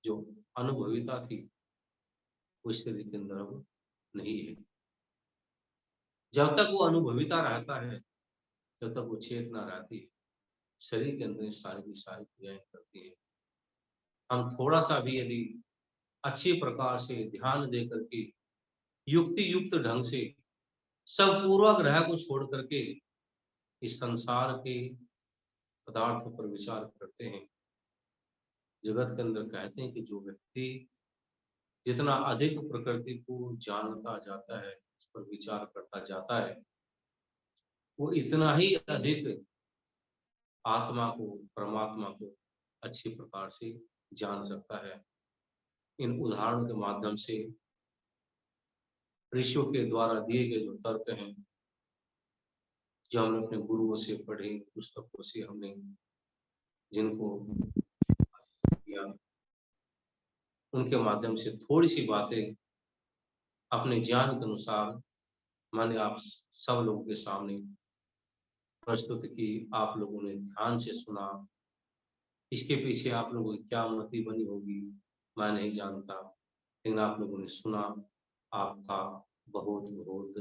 जो अनुभविता थी, वो इस शरीर के अंदर अब नहीं है। जब तक वो अनुभविता रहता है, जब तक वो चेतना रहती है, शरीर के अंदर सारी की सारी क्रियाएं करती है। हम थोड़ा सा भी यदि अच्छी प्रकार से ध्यान दे करके, युक्ति युक्त ढंग से, सब पूर्वाग्रह को छोड़ करके इस संसार के पदार्थों पर विचार करते हैं, जगत के अंदर कहते हैं कि जो व्यक्ति जितना अधिक प्रकृति को जानता जाता है, उस पर विचार करता जाता है, वो इतना ही अधिक आत्मा को, परमात्मा को अच्छी प्रकार से जान सकता है। इन उदाहरणों के माध्यम से, ऋषियों के द्वारा दिए गए जो तर्क हैं, जो हमने अपने गुरुओं से पढ़े, पुस्तकों से हमने जिनको किया, उनके माध्यम से थोड़ी सी बातें अपने ज्ञान के अनुसार मैंने आप सब लोगों के सामने प्रस्तुत की। आप लोगों ने ध्यान से सुना, इसके पीछे आप लोगों की क्या मति बनी होगी मैं नहीं जानता, लेकिन आप लोगों ने सुना। आपका बहुत बहुत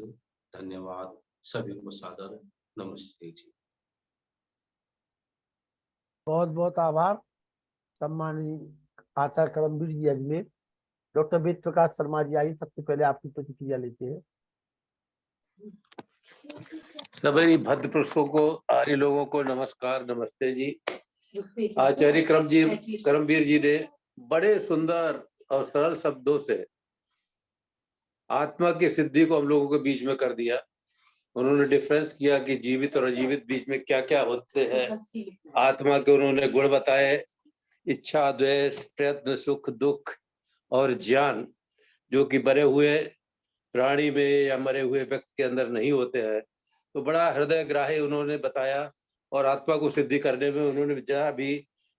धन्यवाद। सभी को सादर नमस्ते जी। बहुत बहुत आभार सम्माननीय आचार्य करमवीर जी अजमेर। डॉक्टर वेद प्रकाश शर्मा जी, आइए सबसे पहले आपकी प्रतिक्रिया लेते हैं। सभी भद्र पुरुषों को, आर्य लोगों को नमस्कार, नमस्ते जी। आचार्य करमवीर जी ने बड़े सुंदर और सरल शब्दों से आत्मा की सिद्धि को हम लोगों के बीच में कर दिया। उन्होंने डिफरेंस किया कि जीवित और अजीवित बीच में क्या क्या होते हैं। आत्मा के उन्होंने गुण बताए, इच्छा, द्वेष, प्रयत्न, सुख, दुख और ज्ञान, जो कि मरे हुए प्राणी में या मरे हुए व्यक्ति के अंदर नहीं होते हैं। तो बड़ा हृदय ग्राही उन्होंने बताया और आत्मा को सिद्धि करने में उन्होंने जरा भी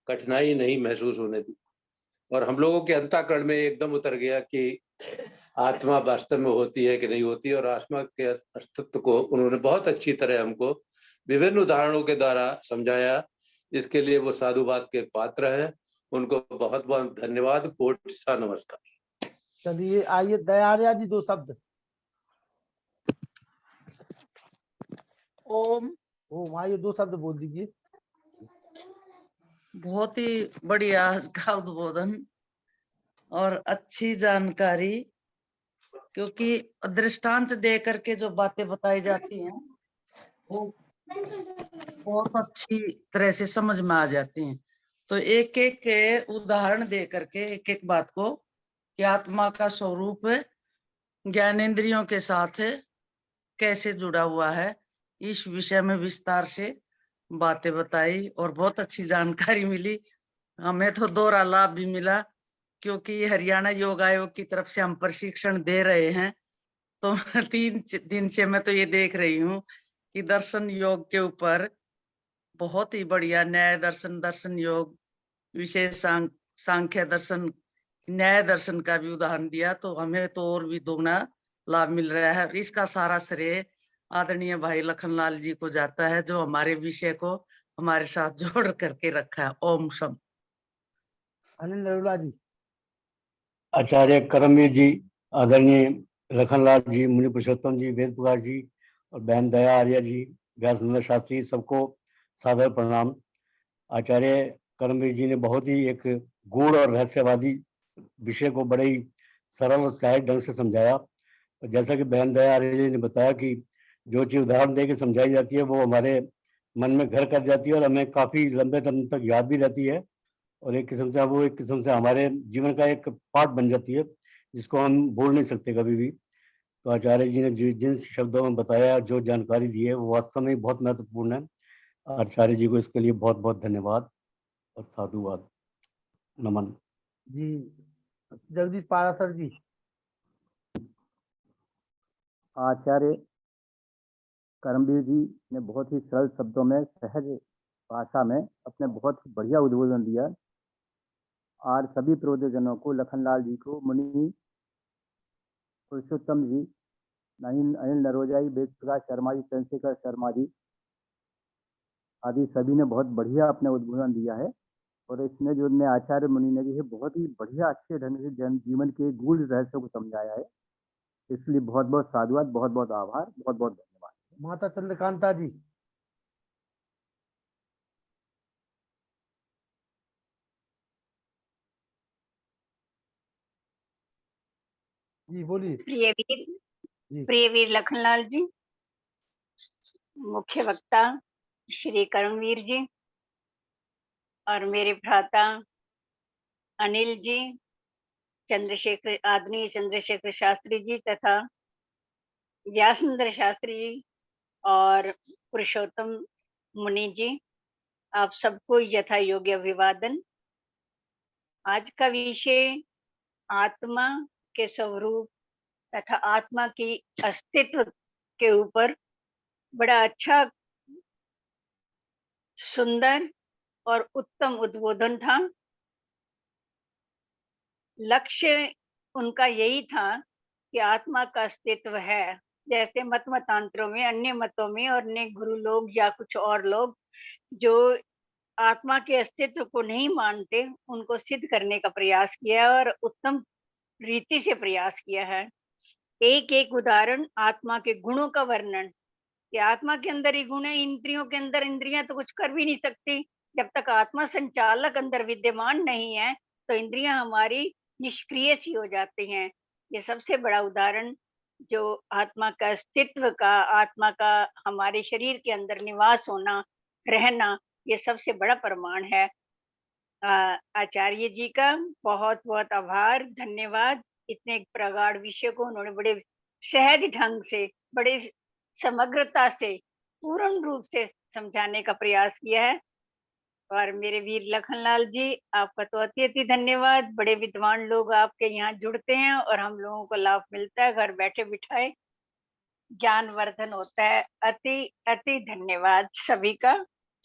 कठिनाई नहीं महसूस होने दी। और हम लोगों के अंतःकरण में एकदम उतर गया कि आत्मा वास्तव में होती है कि नहीं होती। और आत्मा के अस्तित्व को उन्होंने बहुत अच्छी तरह हमको विभिन्न उदाहरणों के द्वारा समझाया। इसके लिए वो साधुवाद के पात्र हैं। उनको बहुत बहुत धन्यवाद। कोटि सा नमस्कार। चलिए आइए दयारिया जी, 2 शब्द। ओम। ओम, आइए 2 शब्द बोल दीजिए। बहुत ही बढ़िया का उद्बोधन और अच्छी जानकारी, क्योंकि दृष्टांत दे करके जो बातें बताई जाती हैं वो बहुत अच्छी तरह से समझ में आ जाती हैं। तो एक एक उदाहरण दे करके एक एक बात को कि आत्मा का स्वरूप ज्ञानेंद्रियों के साथ कैसे जुड़ा हुआ है, इस विषय में विस्तार से बातें बताई और बहुत अच्छी जानकारी मिली। हमें तो दोहरा लाभ भी मिला, क्योंकि हरियाणा योग आयोग की तरफ से हम प्रशिक्षण दे रहे हैं। तो 3 दिन से मैं तो ये देख रही हूँ कि दर्शन योग के ऊपर बहुत ही बढ़िया न्याय दर्शन, दर्शन योग, विशेष सांख्य दर्शन, न्याय दर्शन का भी उदाहरण दिया। तो हमें तो और भी दोगुना लाभ मिल रहा है। और इसका सारा श्रेय आदरणीय भाई लखनलाल जी को जाता है, जो हमारे विषय को हमारे साथ जोड़ करके रखा है। ओम शम। अनिल नरोला जी। आचार्य करमवीर जी, आदरणीय लखनलाल जी, मुनि पुरुषोत्तम जी, वेद प्रकाश जी और बहन दया आर्य जी, व्यासनंद शास्त्री, सबको सादर प्रणाम। आचार्य करमवीर जी ने बहुत ही एक गूढ़ और रहस्यवादी विषय को बड़े ही सरल और सहज ढंग से समझाया। और जैसा कि बहन दया आर्य जी ने बताया कि जो चीज उदाहरण दे के समझाई जाती है वो हमारे मन में घर कर जाती है और हमें काफी लंबे टाइम तक याद भी रहती है। और एक किस्म से वो एक किस्म से हमारे जीवन का एक पार्ट बन जाती है, जिसको हम भूल नहीं सकते कभी भी। तो आचार्य जी ने जिन शब्दों में बताया, जो जानकारी दी है, वो वास्तव में बहुत महत्वपूर्ण है। आचार्य जी को इसके लिए बहुत बहुत धन्यवाद और साधुवाद, नमन जी। जगदीश पारासर जी। आचार्य करमवीर जी ने बहुत ही सरल शब्दों में, सहज भाषा में अपने बहुत ही बढ़िया उद्बोधन दिया। और सभी प्रोजनों को, लखनलाल जी को, मुनि पुरुषोत्तम जी, अनिल नरोजाई, वेद प्रकाश शर्मा जी, चंद्रशेखर शर्मा जी आदि सभी ने बहुत बढ़िया अपने उद्बोधन दिया है। और इसमें जो ने आचार्य मुनि ने भी है बहुत ही बढ़िया अच्छे ढंग से जन जीवन के गूढ़ रहस्यों को समझाया है। इसलिए बहुत बहुत साधुवाद, बहुत बहुत आभार, बहुत बहुत धन्यवाद। माता चंद्रकांता जी। जी बोलिए। जी। प्रियवीर लखनलाल जी, मुख्य वक्ता श्री करमवीर जी और मेरे भ्राता अनिल जी, चंद्रशेखर, आदरणीय चंद्रशेखर शास्त्री जी तथा व्यासनंद शास्त्री जी और पुरुषोत्तम मुनि जी, आप सबको यथा योग्य अभिवादन। आज का विषय आत्मा के स्वरूप तथा आत्मा की अस्तित्व के ऊपर बड़ा अच्छा, सुंदर और उत्तम उद्बोधन था। लक्ष्य उनका यही था कि आत्मा का अस्तित्व है। जैसे मतांतरों में, अन्य मतों में और अन्य गुरु लोग या कुछ और लोग जो आत्मा के अस्तित्व को नहीं मानते उनको सिद्ध करने का प्रयास किया है और उत्तम रीति से प्रयास किया है। एक एक उदाहरण आत्मा के गुणों का वर्णन, कि आत्मा के अंदर ही गुण है, इंद्रियों के अंदर इंद्रियां तो कुछ कर भी नहीं सकती। जब तक आत्मा संचालक अंदर विद्यमान नहीं है तो इंद्रियां हमारी निष्क्रिय सी हो जाती हैं। ये सबसे बड़ा उदाहरण जो आत्मा का अस्तित्व का, आत्मा का हमारे शरीर के अंदर निवास होना, रहना, ये सबसे बड़ा प्रमाण है। आचार्य जी का बहुत बहुत आभार, धन्यवाद। इतने प्रगाढ़ विषय को उन्होंने बड़े सहज ढंग से, बड़े समग्रता से, पूर्ण रूप से समझाने का प्रयास किया है। और मेरे वीर लखनलाल जी, आपका तो अति अति धन्यवाद। बड़े विद्वान लोग आपके यहाँ जुड़ते हैं और हम लोगों को लाभ मिलता है, घर बैठे बिठाए ज्ञानवर्धन होता है। अति अति धन्यवाद सभी का,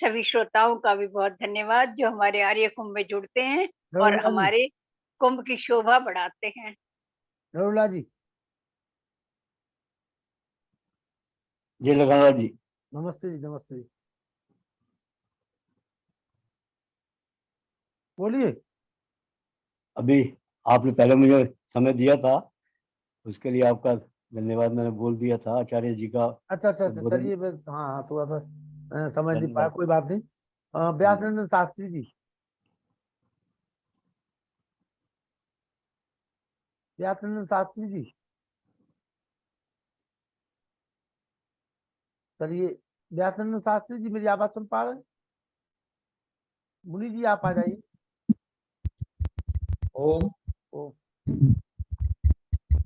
सभी श्रोताओं का भी बहुत धन्यवाद जो हमारे आर्य कुंभ में जुड़ते हैं और रघुला जी, हमारे कुंभ की शोभा बढ़ाते हैं। रघुला जी, जी लखनलाल जी। नमस्ते जी, नमस्ते जी, बोलिए। अभी आपने पहले मुझे समय दिया था, उसके लिए आपका धन्यवाद। मैंने बोल दिया था आचार्य जी का अच्छा अच्छा अच्छा, उद्बोधन। चलिए, मैं हाँ हाँ, थोड़ा सा समझ नहीं पाया, धन्यवाद। कोई बात नहीं। व्यासनंदन शास्त्री जी, व्यासनंदन शास्त्री जी, चलिए, व्यासनंदन शास्त्री जी मेरी आवाज सुन पा रहे हैं? मुनि जी आप आ जाइए। ओम। ओ,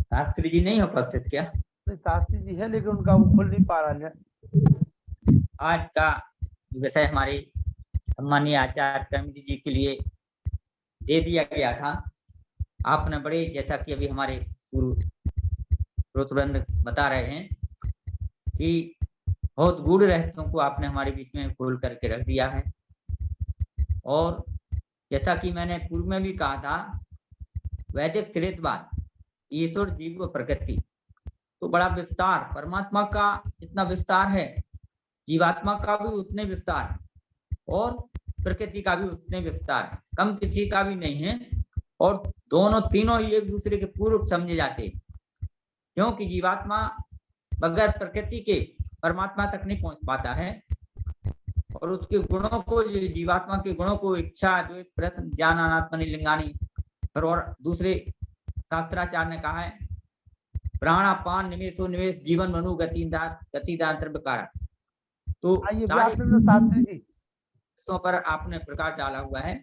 शास्त्री जी नहीं उपस्थित क्या? नहीं, शास्त्री जी है लेकिन उनका वो खुल नहीं पा रहा है। आज का विषय हमारे सम्मानीय आचार्य कमिटी जी के लिए दे दिया गया था। आपने बड़े, जैसा कि अभी हमारे पूर्व श्रोतवृंद बता रहे हैं कि बहुत गूढ़ रहस्यों को आपने हमारे बीच में खोल करके रख दिया है। और जैसा कि मैंने पूर्व में भी कहा था, वैदिक त्रित्ववाद, ईश्वर, जीव व प्रकृति, तो बड़ा विस्तार, परमात्मा का जितना विस्तार है जीवात्मा का भी उतने विस्तार है और प्रकृति का भी उतने विस्तार है, कम किसी का भी नहीं है। और दोनों तीनों ही एक दूसरे के पूर्व समझे जाते हैं, क्योंकि जीवात्मा बगैर प्रकृति के परमात्मा तक नहीं पहुंच पाता है। और उसके गुणों को, जीवात्मा के गुणों को, इच्छा, द्वेष, प्रयत्न, ज्ञान, अनात्मनि लिंगानी, और दूसरे शास्त्राचार्य ने कहा है प्राणापान निवेशो निवेश जीवन मनु गतिदांतर विकार। तो आइए सारे व्यासनंदन शास्त्री जी, पर आपने प्रकाश डाला हुआ है।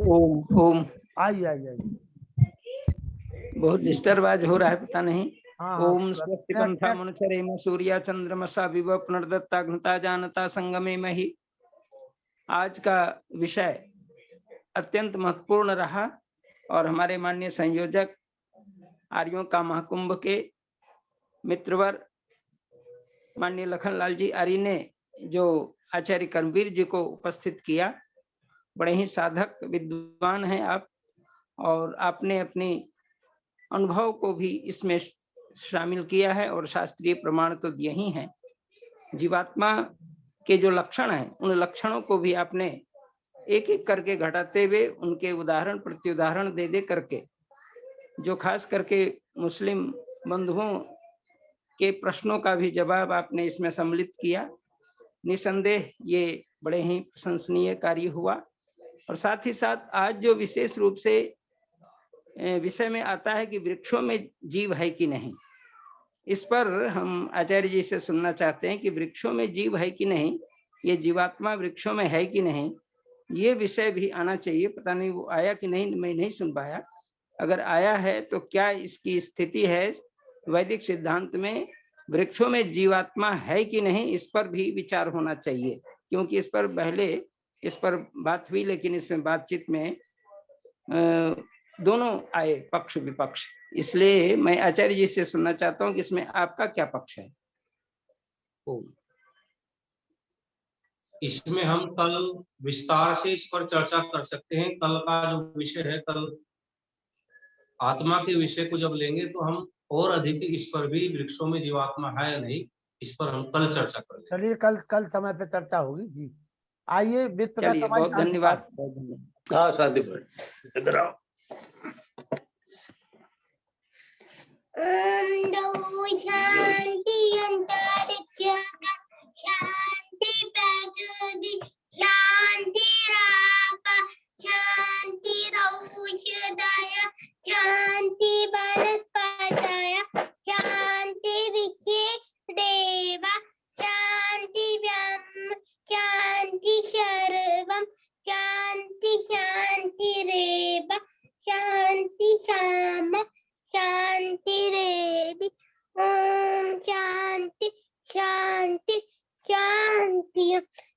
ओम ओम। आइए आइए आइए। बहुत डिस्टर्ब आज हो रहा है, पता नहीं। हाँ हाँ, ओम स्वस्ति पंथा मनुचरेम सूर्या चंद्रमसा विव पुनर्दत्ता घृता जानता संगमे मही। आज का विषय अत्यंत महत्वपूर्ण रहा और हमारे माननीय संयोजक आर्यों का महाकुंभ के मित्रवर माननीय लखनलाल जी आर्य ने जो आचार्य कर्मवीर जी को उपस्थित किया, बड़े ही साधक विद्वान हैं आप, और आपने अपनी अनुभव को भी इसमें शामिल किया है और शास्त्रीय प्रमाण तो दिए ही हैं। जीवात्मा के जो लक्षण हैं उन लक्षणों को भी आपने एक एक करके घटाते हुए उनके उदाहरण प्रत्युदाहरण दे दे करके, जो खास करके मुस्लिम बंधुओं के प्रश्नों का भी जवाब आपने इसमें सम्मिलित किया। निसंदेह ये बड़े ही प्रशंसनीय कार्य हुआ। और साथ ही साथ आज जो विशेष रूप से विषय में आता है कि वृक्षों में जीव है कि नहीं, इस पर हम आचार्य जी से सुनना चाहते हैं कि वृक्षों में जीव है कि नहीं, ये जीवात्मा वृक्षों में है कि नहीं, ये विषय भी आना चाहिए। पता नहीं वो आया कि नहीं, मैं नहीं सुन पाया। अगर आया है तो क्या इसकी स्थिति है वैदिक सिद्धांत में, वृक्षों में जीवात्मा है कि नहीं, इस पर भी विचार होना चाहिए। क्योंकि इस पर पहले इस पर बात हुई, लेकिन इसमें बातचीत में दोनों आए, पक्ष विपक्ष। इसलिए मैं आचार्य जी से सुनना चाहता हूं कि इसमें आपका क्या पक्ष है। इसमें हम कल विस्तार से इस पर चर्चा कर सकते हैं। कल का जो विषय है, कल आत्मा के विषय को जब लेंगे तो हम और अधिक इस पर भी, वृक्षों में जीवात्मा है या नहीं, इस पर हम कल चर्चा करेंगे। चलिए, कल समय पे चर्चा होगी जी। आइए वेद प्रकाश चलिए, शर्मा जी, बहुत शांति धन्यवाद, पाठ। बहुत धन्यवाद। हाँ शांति पाठ इधर आओ। शांति अंतरिक्ष शांति पैसदी शांति राप शांति रौषधय शांति वनस्पतय शांति विश्वेदेव शांति ब्रह्म शांति सर्वं शांति शांतिरेव शांति शाम शांति रेदि ओम शांति शांति शांति।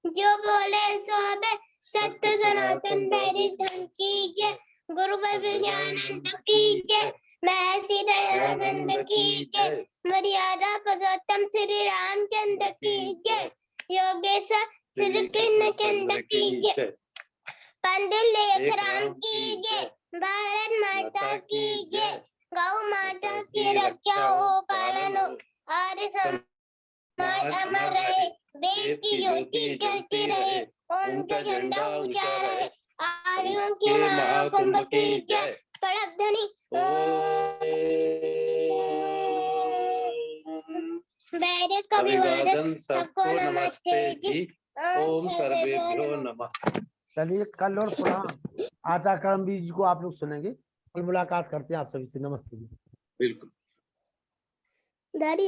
जो बोले सो बे सत्य सनातन वैदिक धर्म की जय। गुरु विज्ञानंद की जय। महर्षि दयानंद की जय। मर्यादा पुरुषोत्तम श्री रामचंद्र की जय। योगेश श्री कृष्ण चंद्र की जय। पंडित लेख राम की जय। भारत माता की जय। गौ माता की रक्षा हो पालन हो आर्य समाज अमर रहे। वेद की ज्योति जलती रहे। ओम का झंडा ऊंचा रहे। आर्यों की महाकुंभ की जय। कड़क ध्वनि वैदिक अभिवादन सबको नमस्ते जी। ओम सर्वेभ्यो नमः। चलिए कल और पुनः आचार्य कर्मवीर जी को आप लोग सुनेंगे। कल मुलाकात करते हैं आप सभी से। नमस्ते जी। बिल्कुल।